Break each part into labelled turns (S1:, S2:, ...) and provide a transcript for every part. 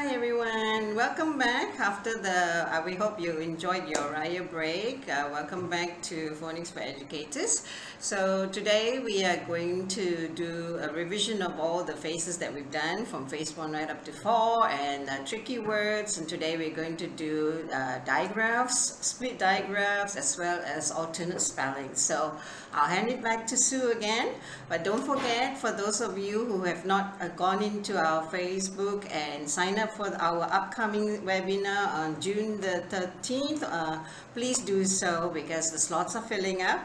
S1: Hi everyone, welcome back after the, we hope you enjoyed your Raya break. Welcome back to Phonics for Educators. So today we are going to do a revision of all the phases that we've done from phase 1 right up to 4 and tricky words, and today we're going to do digraphs, split digraphs, as well as alternate spelling. So I'll hand it back to Sue again, but don't forget, for those of you who have not gone into our Facebook and sign up for our upcoming webinar on June the 13th, please do so because the slots are filling up.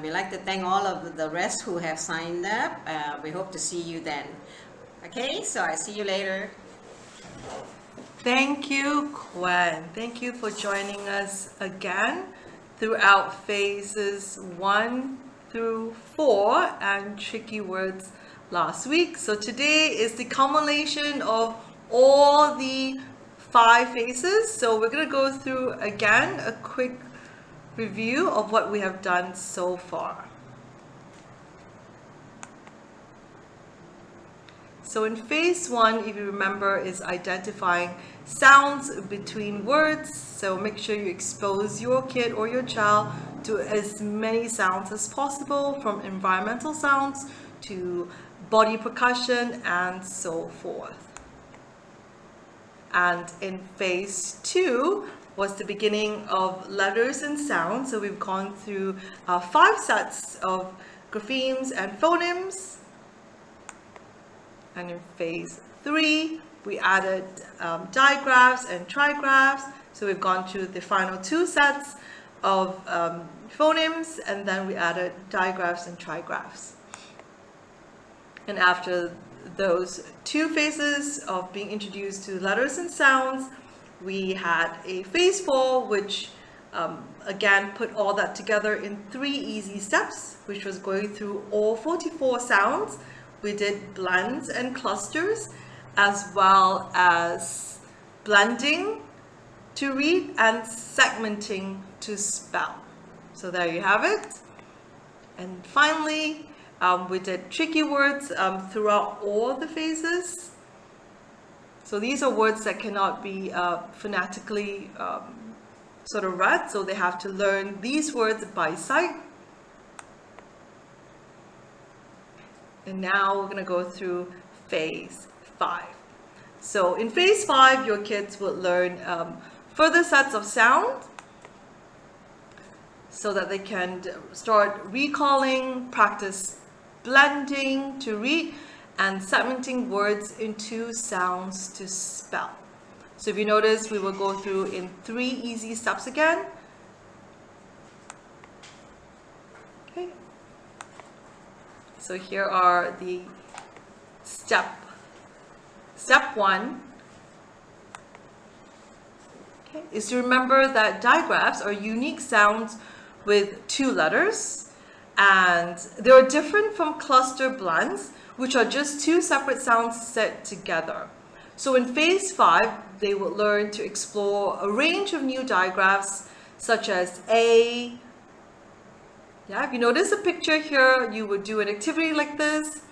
S1: We'd like to thank all of the rest who have signed up. We hope to see you then. Okay, so I see you later.
S2: Thank you, Gwen. Thank you for joining us again throughout phases 1 through 4 and tricky words last week. So today is the culmination of all the 5 phases. So we're going to go through again a quick review of what we have done so far. So in phase 1, if you remember, is identifying sounds between words. So make sure you expose your kid or your child to as many sounds as possible, from environmental sounds to body percussion and so forth. And in phase 2 was the beginning of letters and sounds. So we've gone through 5 sets of graphemes and phonemes. And in phase 3, we added digraphs and trigraphs. So we've gone through the final 2 sets of phonemes, and then we added digraphs and trigraphs. And after those 2 phases of being introduced to letters and sounds, we had a phase 4, which again put all that together in 3 easy steps, which was going through all 44 sounds. We did blends and clusters, as well as blending to read and segmenting to spell. So there you have it. And finally, we did tricky words throughout all the phases. So these are words that cannot be phonetically sort of read, so they have to learn these words by sight. And now we're going to go through phase 5. So in phase 5, your kids will learn further sets of sound so that they can start recalling, practice blending to read, and segmenting words into sounds to spell. So if you notice, we will go through in 3 easy steps again. Okay. So here are the step 1, okay, is to remember that digraphs are unique sounds with 2 letters, and they are different from cluster blends, which are just 2 separate sounds set together. So in phase 5, they will learn to explore a range of new digraphs, such as A. Yeah, if you notice a picture here, you would do an activity like this.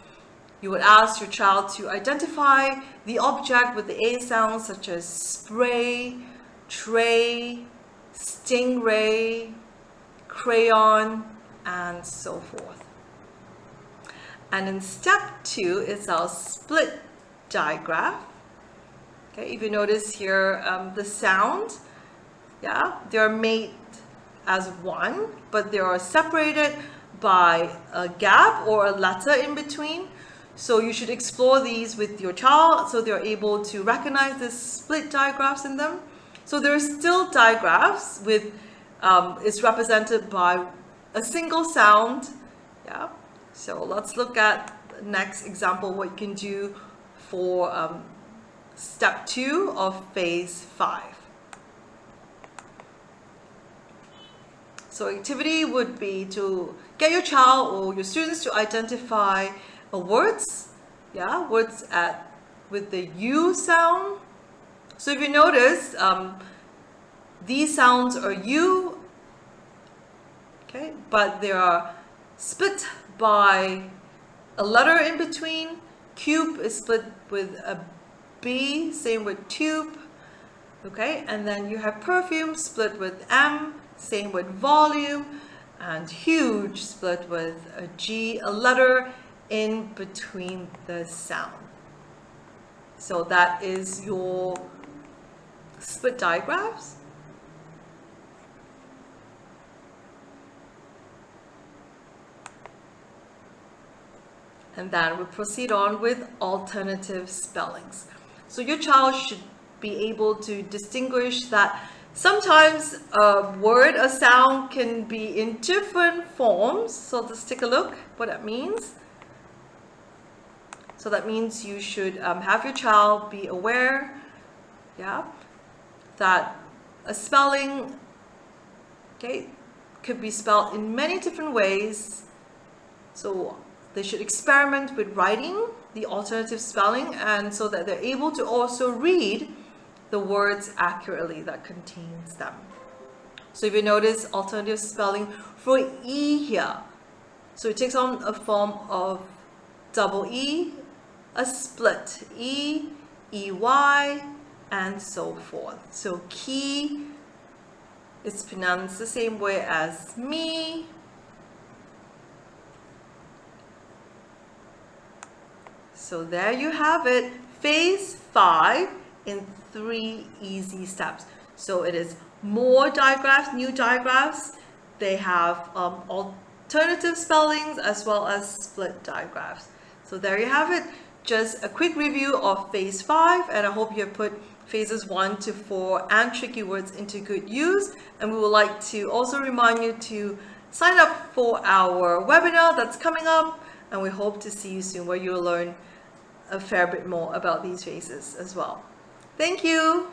S2: You would ask your child to identify the object with the A sound, such as spray, tray, stingray, crayon, and so forth. And in step 2 is our split digraph. Okay, if you notice here, the sound, yeah, they're made as one, but they are separated by a gap or a letter in between. So you should explore these with your child so they're able to recognize the split digraphs in them. So there are still digraphs with, it's represented by a single sound. Yeah. So let's look at the next example, what you can do for step 2 of phase 5. So activity would be to get your child or your students to identify words, yeah, words with the U sound. So if you notice, these sounds are U, okay, but they are split by a letter in between. Cube is split with a B, same with tube. Okay, and then you have perfume split with M, same with volume, and huge split with a G, a letter in between the sound. So that is your split digraphs. And then we proceed on with alternative spellings. So your child should be able to distinguish that sometimes a word, a sound can be in different forms. So let's take a look what that means. So that means you should have your child be aware, that a spelling, could be spelled in many different ways. So they should experiment with writing the alternative spelling, and so that they're able to also read the words accurately that contains them. So if you notice alternative spelling for E here, so it takes on a form of double E, a split E, EY, and so forth. So key is pronounced the same way as me. So there you have it, phase 5 in 3 easy steps. So it is more digraphs, new digraphs. They have alternative spellings as well as split digraphs. So there you have it, just a quick review of phase 5, and I hope you have put phases 1 to 4 and tricky words into good use. And we would like to also remind you to sign up for our webinar that's coming up, and we hope to see you soon, where you'll learn a fair bit more about these phases as well. Thank you.